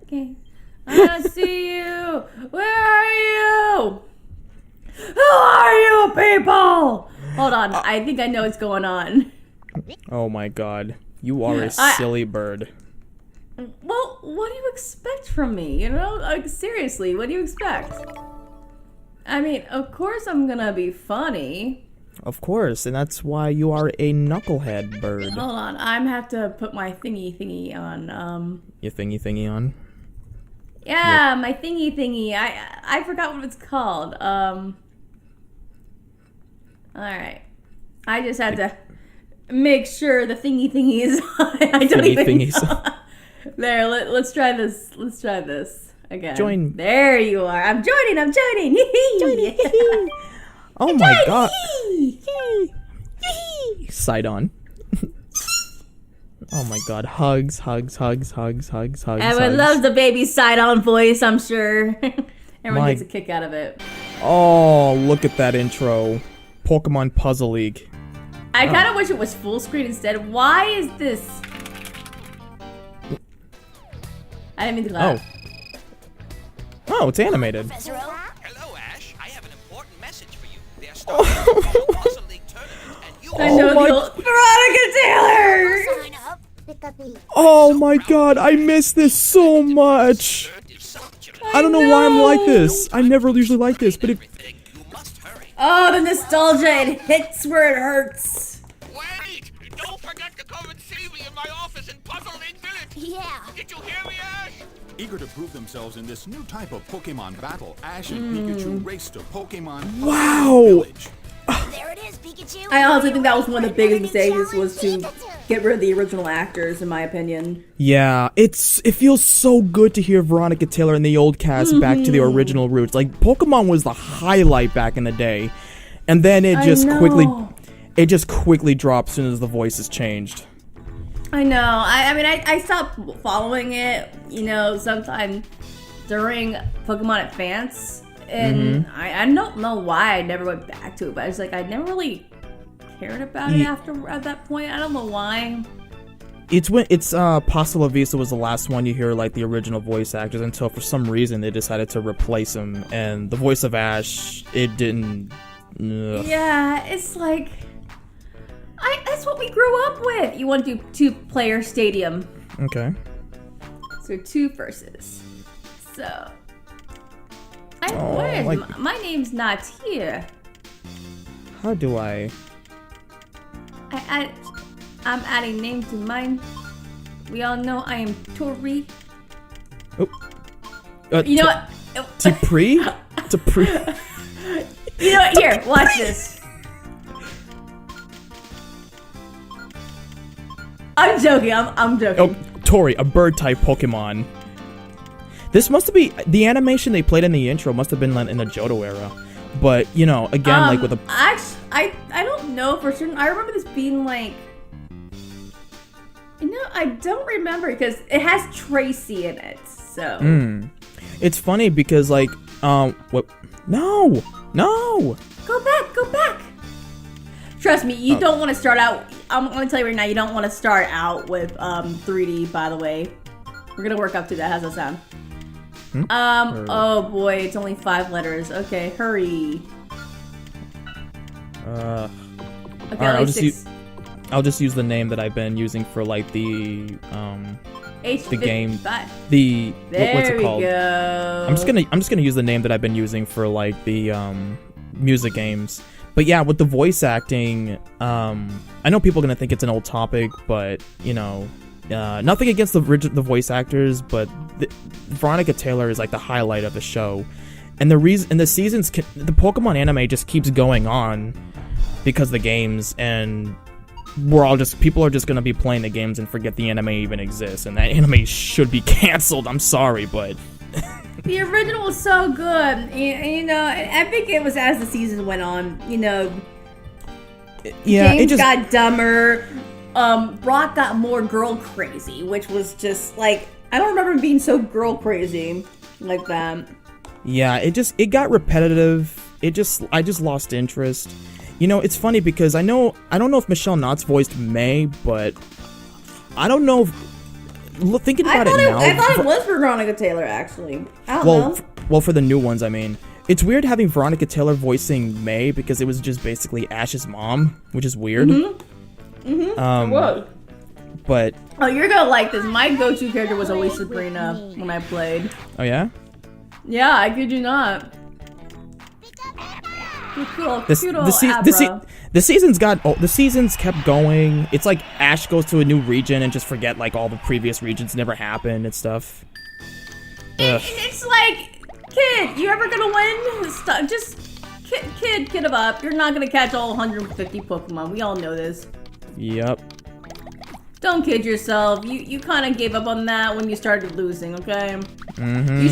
Okay. I don't see you. Where are you? Who are you people? Hold on. I think I know what's going on. Oh my god. You are a silly bird. Well, what do you expect from me? You know? Like, seriously, what do you expect? I mean, of course I'm gonna be funny. Of course, and that's why you are a knucklehead bird. Hold on. I'm have to put my thingy on. Your thingy on? Yeah, my thingy. I forgot what it's called. Alright. I just had to make sure the thingy is on. I don't even know. There, let's try this. Let's try this again. Join. There you are. I'm joining. Oh my god. Side on. Oh my god. Hugs. Everyone loves the baby side-on voice, I'm sure. Everyone gets a kick out of it. Oh, look at that intro. Pokemon Puzzle League. I kind of wish it was full screen instead. Why is this? I didn't mean to laugh. Oh, it's animated. Hello, Ash. I have an important message for you. They're starting a Puzzle League tournament, and you I know the old Veronica Taylor! Oh my god, I miss this so much. I don't know why I'm like this. I never usually like this, but Oh, the nostalgia, it hits where it hurts. Wait! Don't forget to come and see me in my office in Puzzle League Village! Yeah! Did you hear me, Ash? Eager to prove themselves in this new type of Pokemon battle, Ash and Pikachu race to Pokemon Village. There it is, Pikachu! I honestly think that was one of the biggest mistakes, was to get rid of the original actors, in my opinion. yeah, it feels so good to hear Veronica Taylor and the old cast back to the original roots. Like, Pokemon was the highlight back in the day, and then it just quickly dropped as soon as the voices changed. I know. I mean, I stopped following it, you know, sometime during Pokemon Advance. And I don't know why I never went back to it, but I was like, I never really cared about it at that point. I don't know why. It's Pasta La Vista was the last one you hear like the original voice actors until for some reason they decided to replace him, and the voice of Ash, it didn't. Ugh. Yeah, it's like that's what we grew up with. You want to do 2-player stadium. Okay. So 2 versus. So my name's not here. How do I? I'm adding name to mine. We all know I am Tori. Oh. You know what? Tapri? Tapri? You know what? Here, watch this. I'm joking. I'm joking. Oh, Tori, a bird-type Pokemon. This must be the animation they played in the intro. Must have been in the Johto era, but you know, again, like with a. I don't know for certain. I remember this being like. You know, I don't remember because it has Tracy in it. So. It's funny because like what? No. Go back. Trust me, you don't want to start out. I'm gonna tell you right now, you don't want to start out with 3D. By the way, we're gonna work up to that. How's that sound? Oh boy, it's only 5 letters. Okay, hurry. Okay, right, I'll just use the name that I've been using for like the game. The what's it called? Go. I'm just gonna use the name that I've been using for like the music games. But yeah, with the voice acting, I know people are gonna think it's an old topic, but you know, nothing against the voice actors, but Veronica Taylor is like the highlight of the show, and the Pokemon anime just keeps going on because of the games, and people are just gonna be playing the games and forget the anime even exists, and that anime should be canceled. I'm sorry, but. The original was so good, you know. I think it was as the season went on, you know. Yeah, games got dumber. Brock got more girl crazy, which was just like, I don't remember being so girl crazy like that. Yeah, it got repetitive. I just lost interest. You know, it's funny because I don't know if Michelle Knotts voiced May, but I don't know if thinking about it now. I thought it was Veronica Taylor, actually. I don't know. Well, for the new ones, I mean. It's weird having Veronica Taylor voicing May because it was just basically Ash's mom, which is weird. It was. But Oh, you're gonna like this. My go-to character was always Sabrina when I played. oh yeah, Yeah, I kid you not. Cool, the seasons kept going. It's like Ash goes to a new region and just forget like all the previous regions never happened and stuff. It's like, kid, you ever gonna win? Just kid them up. You're not gonna catch all 150 Pokemon. We all know this. Yep. Don't kid yourself. You kind of gave up on that when you started losing, okay? Mm-hmm. You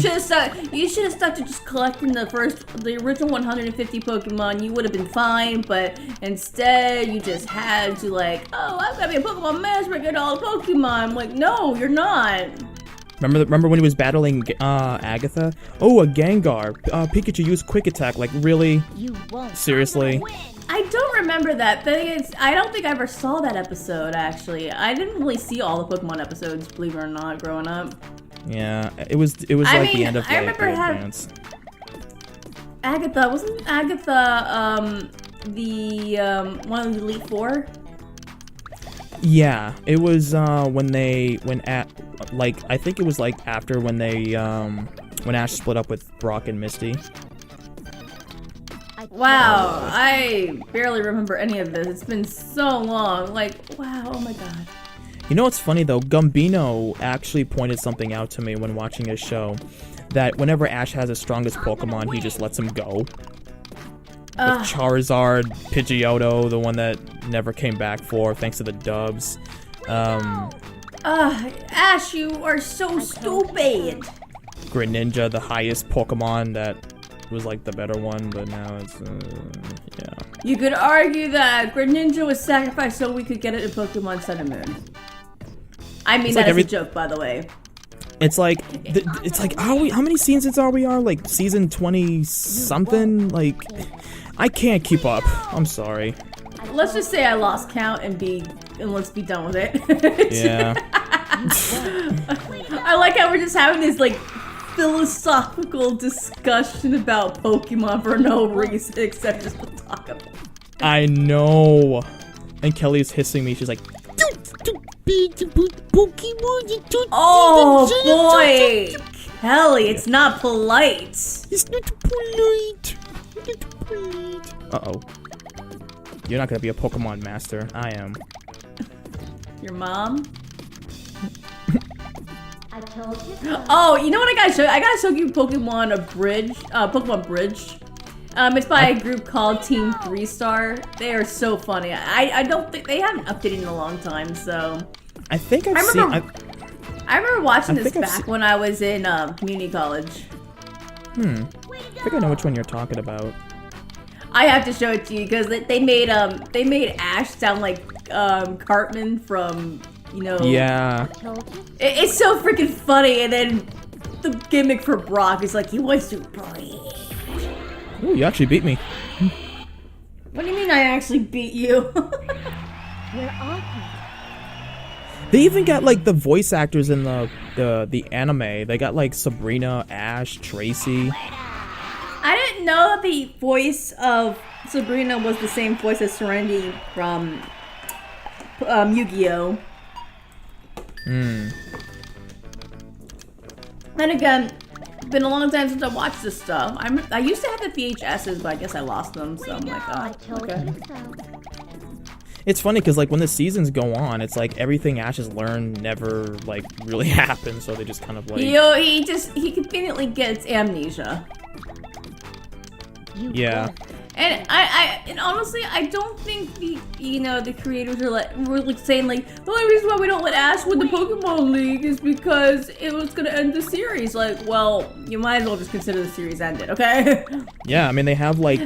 should have stuck to just collecting the original 150 Pokemon. You would have been fine, but instead you just had to like, oh, I've got to be a Pokemon master, get all the Pokemon. I'm like, no, you're not. Remember when he was battling Agatha? Oh, a Gengar. Pikachu used Quick Attack. Like, really? Seriously? I don't remember that, but I don't think I ever saw that episode, actually. I didn't really see all the Pokemon episodes, believe it or not, growing up. Yeah, it was the end of I remember Advance. Agatha, wasn't Agatha, the, one of the Elite Four? Yeah, it was I think it was like after when Ash split up with Brock and Misty. Wow, I barely remember any of this. It's been so long. Like, wow, oh my god. You know what's funny though? Gumbino actually pointed something out to me when watching his show, that whenever Ash has his strongest Pokemon, he just lets him go. With Charizard, Pidgeotto, the one that never came back for, thanks to the dubs. Ash, you are so stupid. Greninja, the highest Pokemon that was like the better one, but now it's, yeah. You could argue that Greninja was sacrificed so we could get it in Pokemon Sun and Moon. I mean, that is a joke, by the way. It's like, how many seasons are we on? Like, season 20-something? Like, I can't keep up. I'm sorry. Let's just say I lost count and let's be done with it. Yeah. I like how we're just having this, like, philosophical discussion about Pokemon for no reason except just to talk about it. I know. And Kelly's hissing me. She's like, oh boy, Kelly, it's not polite. It's not polite. Uh-oh. You're not gonna be a Pokemon master. I am. Your mom? I told you so. Oh, you know what I gotta show you? I gotta show you Pokemon Bridge. It's by a group called Team 3-Star. They are so funny. I don't think they haven't updated in a long time, so. I think I remember watching this back when I was in community college. I think I know which one you're talking about. I have to show it to you because they made Ash sound like Cartman from, you know. Yeah. It's so freaking funny, and then the gimmick for Brock is like he wants to breathe. Ooh, you actually beat me. What do you mean I actually beat you? Where are you? They even got like the voice actors in the anime. They got like Sabrina, Ash, Tracy. I didn't know that the voice of Sabrina was the same voice as Serenity from Yu-Gi-Oh! And again, it's been a long time since I watched this stuff. I used to have the VHSs, but I guess I lost them, so I'm like, oh, okay. It's funny because like when the seasons go on, it's like everything Ash has learned never like really happens, so they just kind of like. He conveniently gets amnesia. Yeah. And honestly, I don't think the creators are were saying like the only reason why we don't let Ash win the Pokemon League is because it was gonna end the series. Like, well, you might as well just consider the series ended, okay? Yeah, I mean they have like.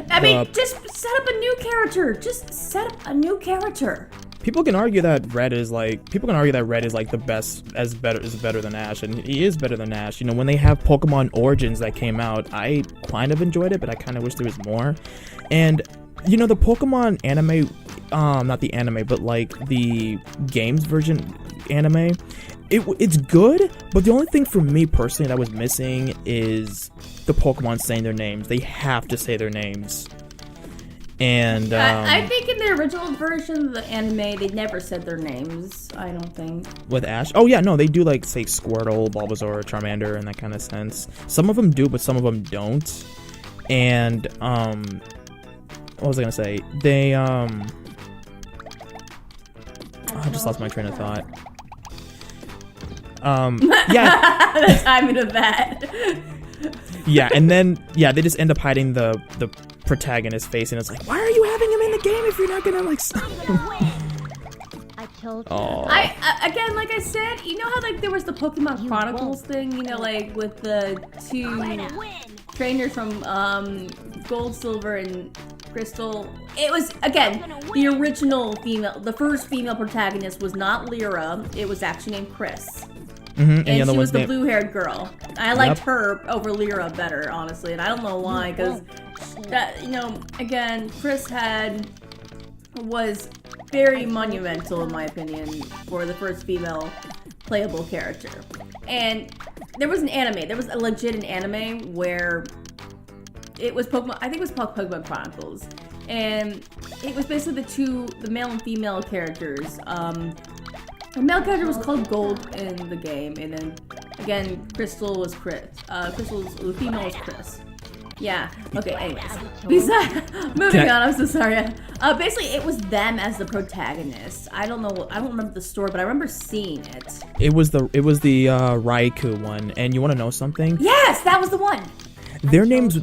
Just set up a new character. Just set up a new character. People can argue that Red is like the best, is better than Ash, and he is better than Ash. You know, when they have Pokemon Origins that came out, I kind of enjoyed it, but I kind of wish there was more. And you know, the Pokemon anime, not the anime, but like the games version anime, it's good, but the only thing for me personally that was missing is the Pokemon saying their names. They have to say their names. And I think in the original version of the anime, they never said their names. I don't think. With Ash? Oh yeah, no, they do like say Squirtle, Bulbasaur, Charmander in that kind of sense. Some of them do, but some of them don't. And what was I gonna say? They I just lost my train of thought. Yeah. The timing of that. Yeah, and then they just end up hiding the protagonist's face, and it's like, why are you having him in the game if you're not gonna like? I told you. Oh. I again, like I said, you know how like there was the Pokemon Chronicles thing, you know, like with the two trainers from Gold, Silver, and Crystal. It was again the original female, the first female protagonist was not Lyra. It was actually named Chris. Mm-hmm. And she was the blue-haired girl. I liked her over Lyra better, honestly, and I don't know why, because that, you know, again, Chris was very monumental in my opinion for the first female playable character. And there was an anime, there was a legit anime where it was Pokemon, I think it was called Pokemon Chronicles, and it was basically the male and female characters. The male character was called Gold in the game, and then again, Crystal was Chris. The female was Chris. Yeah. Okay. Anyways, moving on. I'm so sorry. Basically, it was them as the protagonist. I don't know. I don't remember the story, but I remember seeing it. It was the Raikou one, and you want to know something? Yes, that was the one. Their names.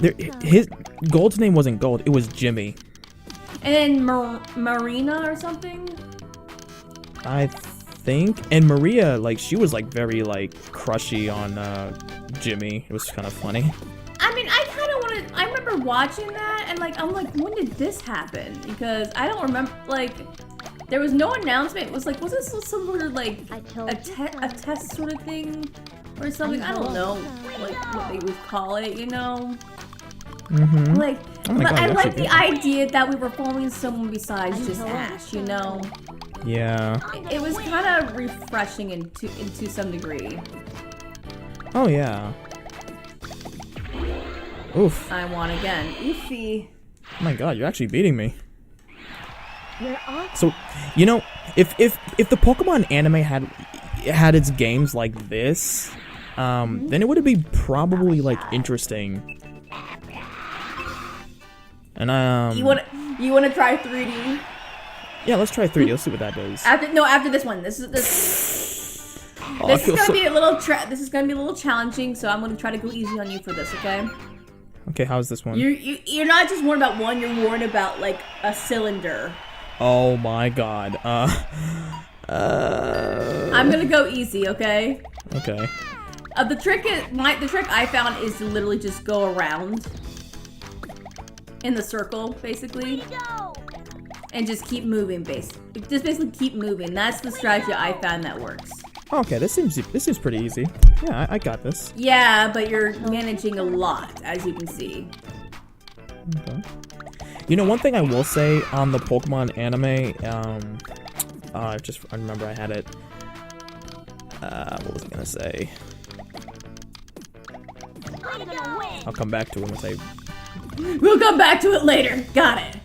His Gold's name wasn't Gold. It was Jimmy. And then Marina or something. I think. And Maria, like, she was like very like crushy on Jimmy. It was kind of funny. I mean, I remember watching that and like I'm like, when did this happen? Because I don't remember, like, there was no announcement. It was like, was this some sort of like a test sort of thing or something? I don't know, like what they would call it, you know? Mm-hmm. Like, oh but God, I like the idea that we were following someone besides just Ash, you know? Yeah. It was kind of refreshing into some degree. Oh yeah. Oof. I won again. Oofy. Oh my God, you're actually beating me. You're off. So, you know, if the Pokemon anime had its games like this, then it would be probably like interesting. And you wanna try 3D? Yeah, let's try 3D. Let's see what that does. After this one. This is gonna be a little challenging, so I'm gonna try to go easy on you for this, okay? Okay, how's this one? You're not just worried about one, you're worried about like a cylinder. Oh my God. I'm gonna go easy, okay? Okay. The trick I found is to literally just go around in the circle, basically. And just keep moving, basically keep moving. That's the strategy I found that works. Okay, this seems pretty easy. Yeah, I got this. Yeah, but you're managing a lot, as you can see. Okay. You know, one thing I will say on the Pokemon anime, I remember I had it. What was I gonna say? I'll come back to it once I. We'll come back to it later. Got it.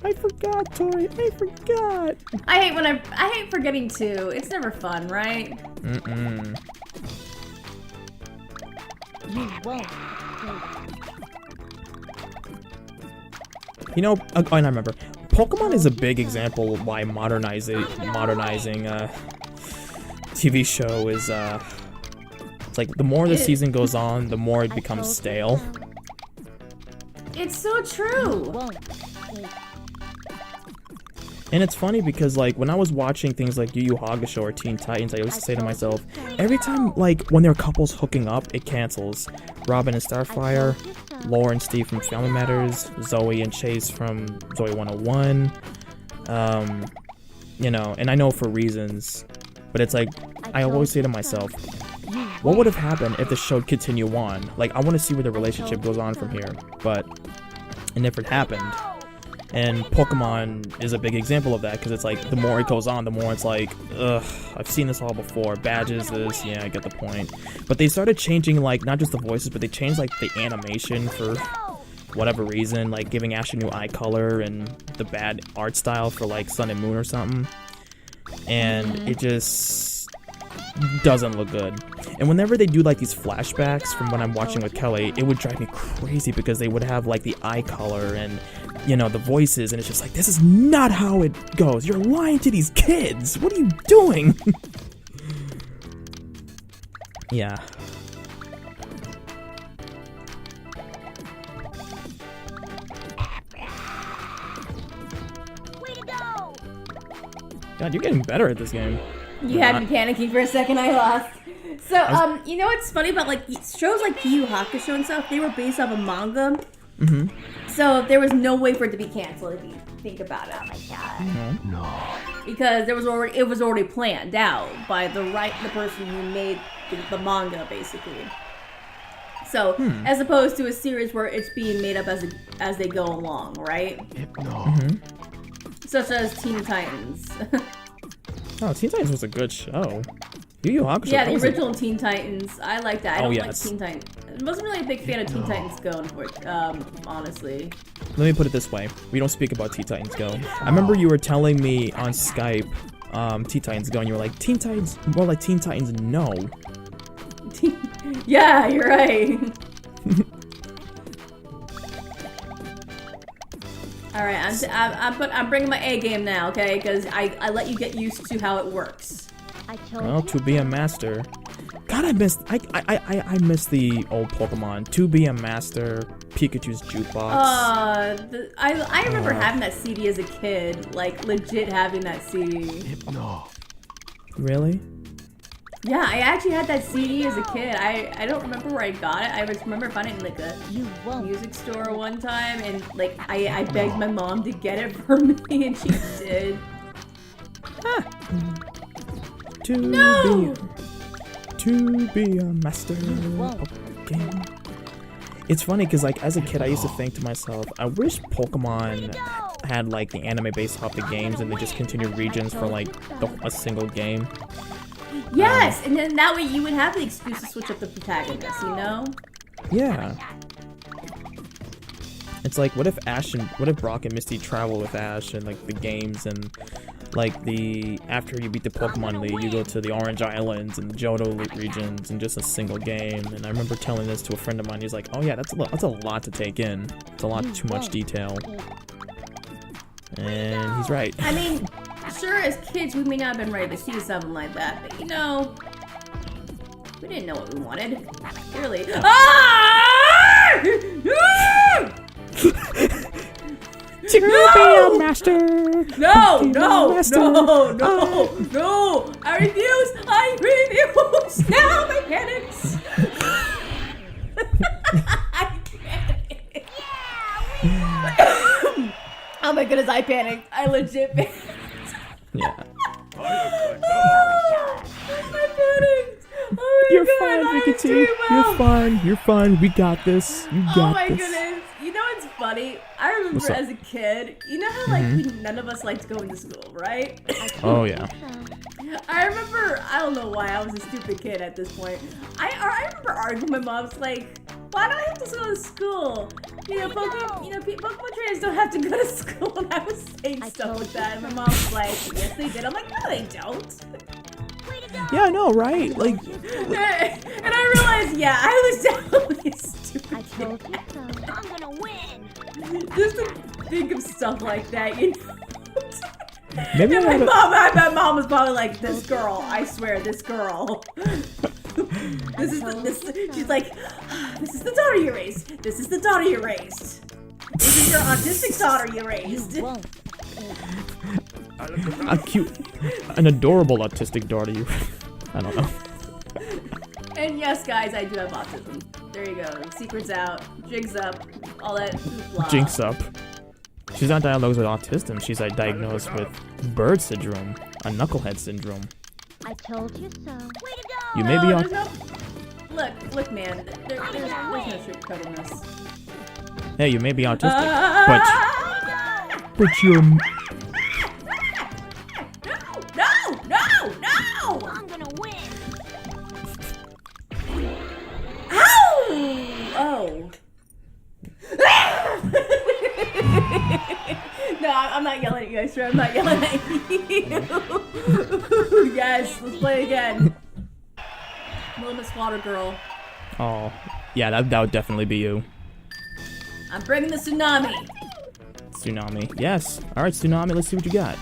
I forgot, Tori. I forgot. I hate forgetting too. It's never fun, right? Mm-mm. You won't. You know, and I remember, Pokemon is a big example of why modernizing TV show is it's like the more the season goes on, the more it becomes stale. It's so true. And it's funny because, like, when I was watching things like Yu Yu Hakusho or Teen Titans, I used to say to myself, every time, like, when there are couples hooking up, it cancels. Robin and Starfire, Laura and Steve from Family Matters, Zoe and Chase from Zoe 101, you know, and I know for reasons, but it's like, I always say to myself, what would have happened if the show continue on? Like, I want to see where the relationship goes on from here, but it never happened. And Pokemon is a big example of that, because it's like, the more it goes on, the more it's like, ugh, I've seen this all before. Badges, this, yeah, I get the point. But they started changing, like, not just the voices, but they changed, like, the animation for whatever reason, like giving Ash a new eye color and the bad art style for, like, Sun and Moon or something. And it just doesn't look good. And whenever they do, like, these flashbacks from when I'm watching with Kelly, it would drive me crazy, because they would have, like, the eye color and, you know, the voices, and it's just like, this is not how it goes. You're lying to these kids. What are you doing? Yeah. Way to go! God, you're getting better at this game. You had me panicking for a second. I lost. So, you know what's funny about, like, shows like Yu Yu Hakusho and stuff? They were based off a manga. Mm-hmm. So there was no way for it to be canceled if you think about it. Oh my god. No. Because it was already planned out by the person who made the manga, basically. So as opposed to a series where it's being made up as they go along, right? Such as Teen Titans. Oh, Teen Titans was a good show. Yu Yu Hakusho. Yeah, the original Teen Titans. I like that. I don't like yes. Teen Titans. I wasn't really a big fan of Teen Titans Go, honestly. Let me put it this way. We don't speak about Teen Titans Go. I remember you were telling me on Skype, Teen Titans Go, and you were like, Teen Titans, more like Teen Titans No. Yeah, you're right. Alright, I'm bringing my A game now, okay? Because I let you get used to how it works. I told Well, you to be a master. God, I missed the old Pokemon. To be a master, Pikachu's jukebox. I remember having that CD as a kid, like legit having that CD. Really? Yeah, I actually had that CD as a kid. I don't remember where I got it. I just remember finding it in like a you won't. music store one time, and like I begged my mom to get it for me, and she did. To be a master game. It's funny because, like, as a kid, I used to think to myself, I wish Pokemon had, like, the anime based off the games and they just continued regions for, like, a single game. Yes, and then that way you would have the excuse to switch up the protagonist, you know? Yeah. It's like, what if Brock and Misty travel with Ash and, like, the games, and like after you beat the Pokemon League, you go to the Orange Islands and the Johto regions in just a single game. And I remember telling this to a friend of mine. He's like, "Oh yeah, that's a lot to take in. It's a lot too much detail." And he's right. I mean, sure, as kids, we may not have been ready to see something like that, but you know, we didn't know what we wanted. Clearly. To be a master. No! I refuse! Now my panics! I panicked. Oh my goodness, I panicked. I legit panicked. Yeah. I panicked. Oh my You're God, fine, I Rickety. too well. You're fine. We got this. You got this. Oh my goodness. You know what's funny? I remember as a kid, you know how like none of us liked going to school, right? Oh yeah. I remember, I don't know why I was a stupid kid at this point. I remember arguing with my mom's like, why do I have to go to school? You know, Pokemon trainers don't have to go to school. And I was saying stuff like that, and my mom was like, yes they did. I'm like, no they don't. Yeah, I know, right? Like, and I realized, yeah, I was definitely a stupid I told you so. I'm gonna win. Just to think of stuff like that, you know. maybe I bet mom was probably like, this girl, I swear, this girl. She's like, this is the daughter you raised. This is the daughter you raised. This is your autistic daughter you raised. You won't. a cute, an adorable autistic daughter. I don't know. And yes, guys, I do have autism. There you go. Secret's out. Jigs up. All that blah. Jinx up. She's not diagnosed with autism. She's like diagnosed with bird syndrome, a knucklehead syndrome. I told you so. Way to go! You may be Look, man. There's no sugarcoating this. Hey, you may be autistic, but But you're... No! I'm gonna win. Ow! Oh. No, I'm not yelling at you, I swear. I'm not yelling at you. Yes, let's play again. Little Miss Water Girl. Oh, yeah, that would definitely be you. I'm bringing the tsunami. Tsunami. Yes. All right, Tsunami, let's see what you got.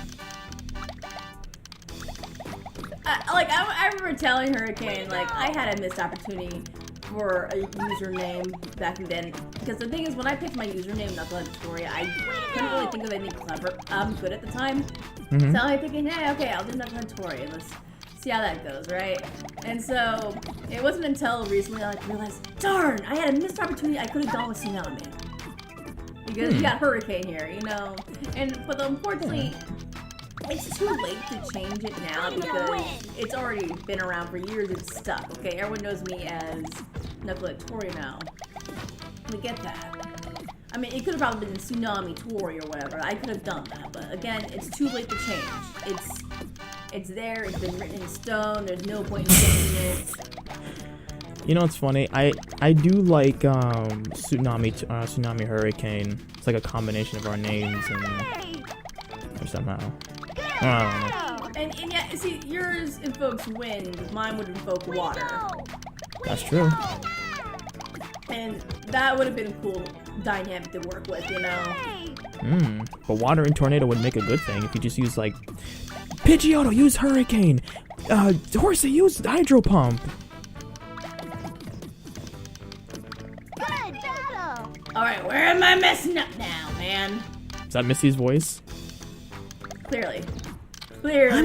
I remember telling Hurricane, like, I had a missed opportunity for a username back then. Because the thing is, when I picked my username, Knuckle Victoria, I couldn't really think of anything good at the time. So I'm thinking, hey, okay, I'll do Knuckle Victoria. Let's see how that goes, right? And so, it wasn't until recently I realized, darn, I had a missed opportunity. I could have gone with Tsunami. Because you got Hurricane here, you know? But unfortunately, it's too late to change it now because it's already been around for years. It's stuck. Okay, everyone knows me as Knuckle Tori now. We get that. I mean, it could have probably been Tsunami Tori or whatever. I could have done that, but again, it's too late to change. It's there. It's been written in stone. There's no point in changing it. You know what's funny? I do like Tsunami Hurricane. It's like a combination of our names and or somehow. I don't know. And yet, see, yours invokes wind. Mine would invoke water. That's true. And that would have been a cool dynamic to work with, you know? But water and tornado would make a good thing if you just use like Pidgeotto, use Hurricane. Horsey, use Hydro Pump. Good battle. Alright, where am I messing up now, man? Is that Missy's voice? Clearly,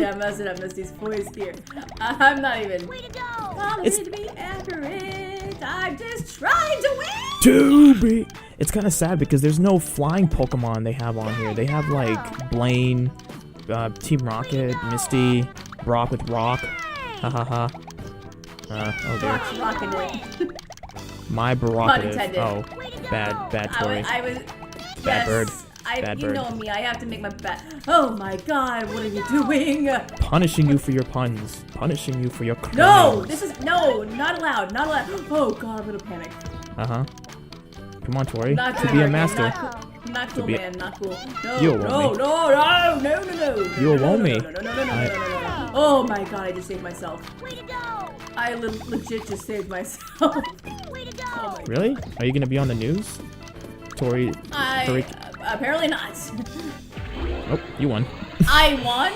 I'm messing up Misty's voice here. I'm not even Way to go. bothering to be accurate. I'm just trying to win. It's kind of sad because there's no flying Pokemon they have on here. They have like Blaine, Team Rocket, Misty, Brock with Rock. Ha ha ha. Oh dear. Rock's rocking it. My Pun Barocative. intended. Oh, bad Tori. I was. Bad bird. You know me. I have to make my bet. Oh my God! What are you doing? Punishing you for your puns. Punishing you for your crimes. No! This is not allowed. Not allowed. Oh God! I'm gonna panic. Come on, Tori. Not To cool, be a Hurricane, master. Not cool, man. Not cool. No. You'll no. want me. No. You'll want me. No. Oh my God! I just saved myself. Way to go. I legit just saved myself. Way to go. Oh my. Really? Are you gonna be on the news? Tori. Apparently not. Oh, you won. I won?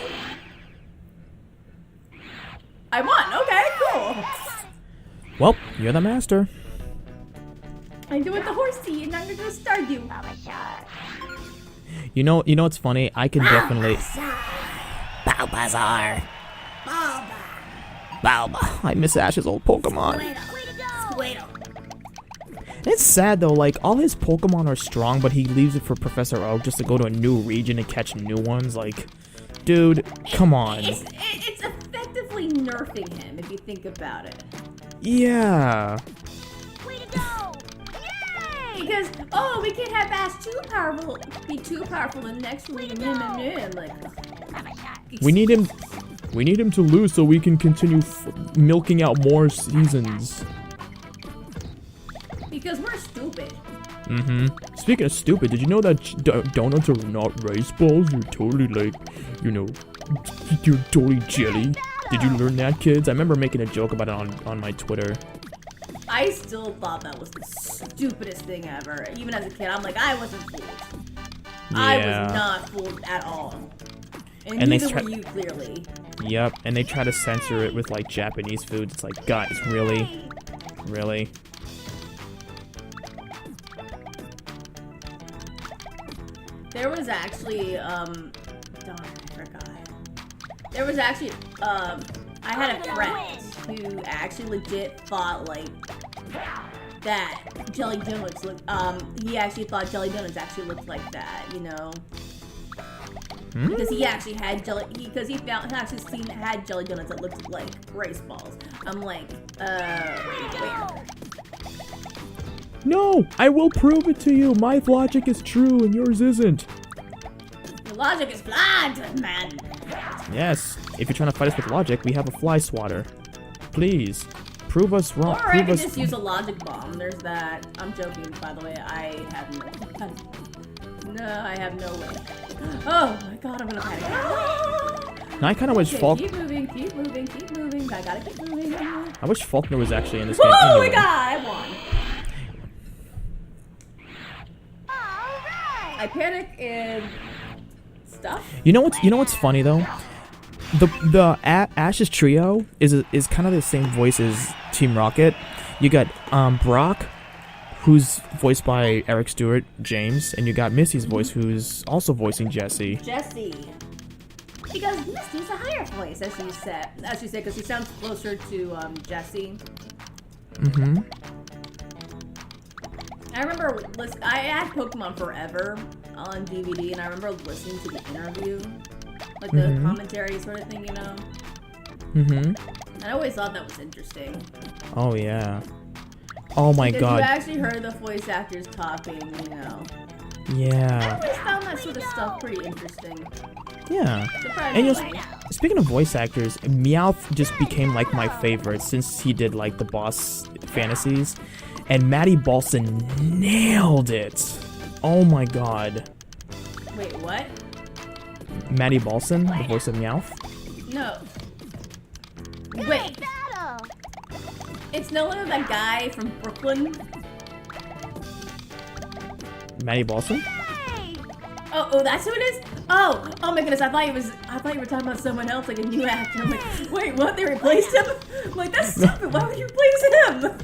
Okay, cool. Well, you're the master. I'm doing the horsey and I'm gonna go Stardew. You know what's funny? I can definitely. Balbazar. Balba. I miss Ash's old Pokemon. Squirtle. It's sad though, like all his Pokemon are strong, but he leaves it for Professor Oak just to go to a new region and catch new ones. Like, dude, come on. It's effectively nerfing him if you think about it. Yeah. Way to go. Yay. Because we can't have Ash be too powerful in the next region. Like, We need him to lose so we can continue milking out more seasons. because we're stupid. Speaking of stupid, did you know that donuts are not rice balls? You're totally like, you're totally jelly. Did you learn that, kids? I remember making a joke about it on my Twitter. I still thought that was the stupidest thing ever. Even as a kid, I'm like, I wasn't fooled. I was not fooled at all. And neither were you, clearly. Yep, and they try to censor it with like Japanese foods. It's like, guys, really? Really? There was actually, darn, I forgot. There was actually, I had a friend who actually legit thought, like, that jelly donuts look, he actually thought jelly donuts actually looked like that, you know? Because he actually had jelly donuts that looked like rice balls. I'm like, where? No, I will prove it to you. My logic is true and yours isn't. Logic is blind, man. Yes, if you're trying to fight us with logic, we have a fly swatter. Please, prove us wrong. Or I prove can us just use a logic bomb. There's that. I'm joking, by the way. I have no way. Oh my god, I'm gonna panic. Now I kind of wish Okay, Falk. keep moving. I gotta keep moving. I wish Faulkner was actually in this Whoa, game. my Anyway. god, I won. Alright! I panic and stuff. You know what's funny though? The Ash's trio is kind of the same voice as Team Rocket. You got Brock, who's voiced by Eric Stewart James, and you got Missy's voice, who's also voicing Jessie. Jessie. Because Misty's a higher voice, as you said, because she sounds closer to Jessie. Mm-hmm. I remember I had Pokemon Forever on DVD, and I remember listening to the interview, like the commentary sort of thing, you know. Mm-hmm. I always thought that was interesting. Oh yeah. Oh my Because god. you actually heard the voice actors talking, you know. I Yeah. always found that sort of stuff pretty interesting. Yeah. Surprisingly. And speaking of voice actors, Meowth just became like my favorite since he did like the boss fantasies, and Maddie Balson nailed it. Oh my god. Wait, what? Maddie Balson, the voice of Meowth. No. Wait, Battle! it's no one of that guy from Brooklyn. Maddie Balson? Hey! Oh, that's who it is. Oh my goodness! I thought you were talking about someone else, like a new actor. I'm like, wait, what? They replaced him? I'm like, that's stupid. Why would you replace him?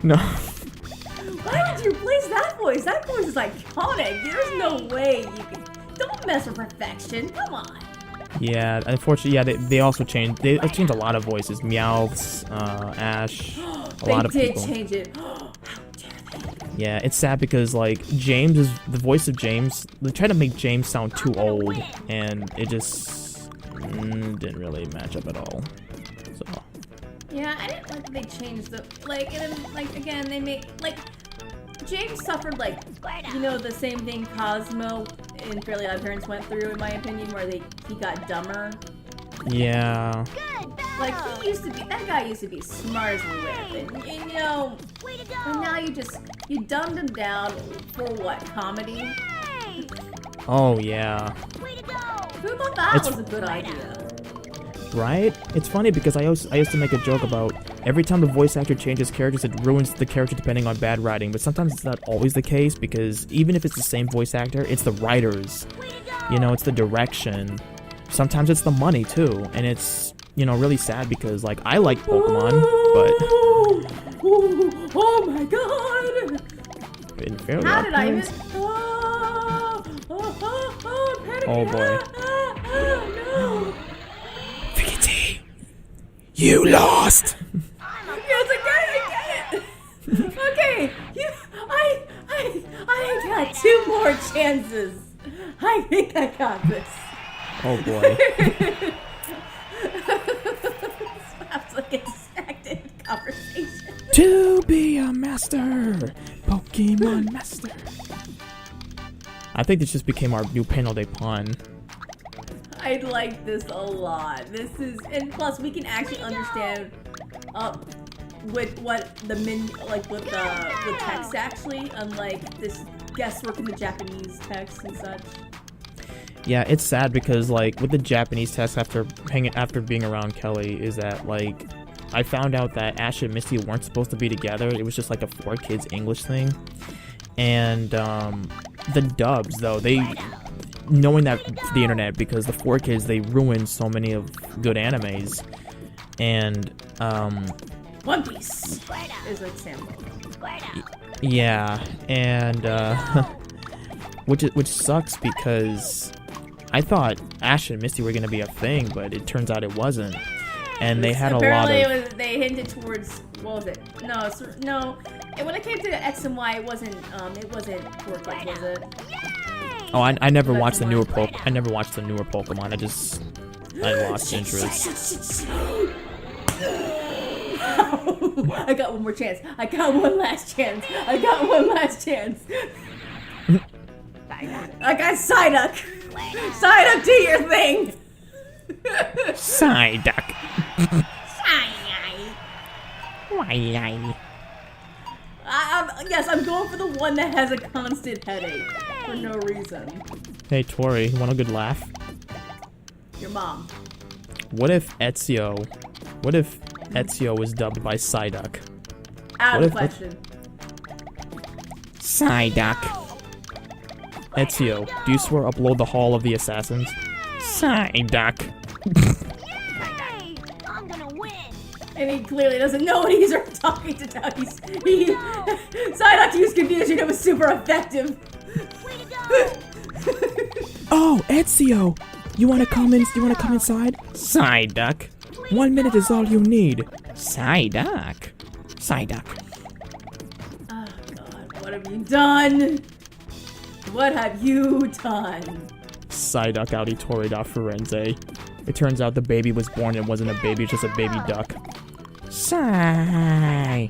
No. Why would you replace that voice? That voice is iconic. There's no way you can. Don't mess with perfection. Come on. Yeah, unfortunately, yeah, they also changed. They changed a lot of voices. Meowths, Ash, a lot of people. They did change it. How dare they? Yeah, it's sad because like James is the voice of James. They tried to make James sound too old, and it just didn't really match up at all. So Yeah, I didn't like that they changed the and then again they made James suffered the same thing Cosmo in Fairly Odd Parents went through, in my opinion, where he got dumber. yeah, Good battle! Like that guy used to be smart as a whip, and you know, Way to and go! now you dumbed him down for what, comedy? Hey! oh yeah, Way to go! Who thought that It's- was a good idea? right? It's funny because I used to make a joke about every time the voice actor changes characters, it ruins the character depending on bad writing. But sometimes it's not always the case because even if it's the same voice actor, it's the writers. Way to go! You know, it's the direction. Sometimes it's the money too, and it's really sad because like I like Pokemon, but Oh my god! in Fairly How Odd did I Parents- miss? I'm panicking. Oh, boy. No! VT, you lost. Yes, I get it! Okay, I got 2 more chances. I think I got this. Oh boy. Sounds like a distracted conversation. To be a master, Pokemon master. I think this just became our new panel de pun. I like this a lot. And plus we can actually understand with what with text actually, unlike this guesswork in the Japanese text and such. Yeah, it's sad because like with the Japanese text after being around Kelly is that like I found out that Ash and Misty weren't supposed to be together. It was just like a 4Kids English thing. And the dubs though, knowing that the internet, because the 4Kids they ruined so many of good animes. And One Piece is an example. yeah, and which sucks because I thought Ash and Misty were gonna be a thing, but it turns out it wasn't. And they had a lot Apparently, of. they hinted towards what was it? No. When it came to X and Y, it wasn't 4Kids, was it? Oh, I never That's watched the more newer like I never watched the newer Pokemon. I lost interest. I got one more chance. I got one last chance. I got Psyduck. Psyduck, do your thing. Psyduck. Yes, I'm going for the one that has a constant headache for no reason. Hey Tori, you want a good laugh? Your mom. What if Ezio was dubbed by Psyduck? Out What of if- question. Psyduck. Ezio, do you swear upload the Hall of the Assassins? Psyduck. Hey, I'm gonna win. And he clearly doesn't know what he's talking to now. Psyduck used confusion, it was super effective. Way to go. Oh, Ezio! You wanna come inside? Psyduck. 1 minute is all you need. Psyduck. Psyduck. Oh god, what have you done? What have you done? Psyduck Auditori da Firenze. It turns out the baby was born and wasn't a baby, just a baby duck. Sigh.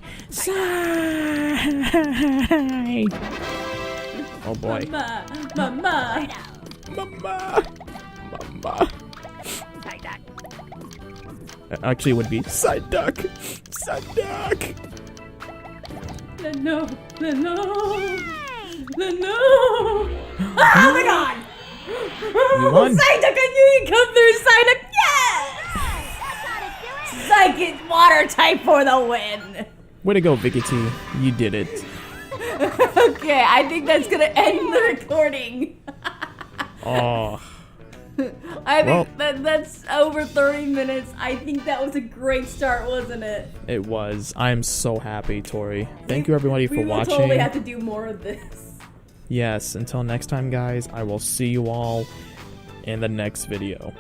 Oh boy. Mama. Mama. Actually, it would be Psyduck. Psyduck. No. Oh my god! You won. Psyduck, I knew you'd come through, Psyduck! Yes! Psychic water type for the win! Way to go, Vicky T. You did it. Okay, I think that's gonna end the recording. Oh. I Well. think that's over 30 minutes. I think that was a great start, wasn't it? It was. I'm so happy, Tori. Thank you, everybody, for We will watching. totally have to do more of this. Yes, until next time, guys, I will see you all in the next video.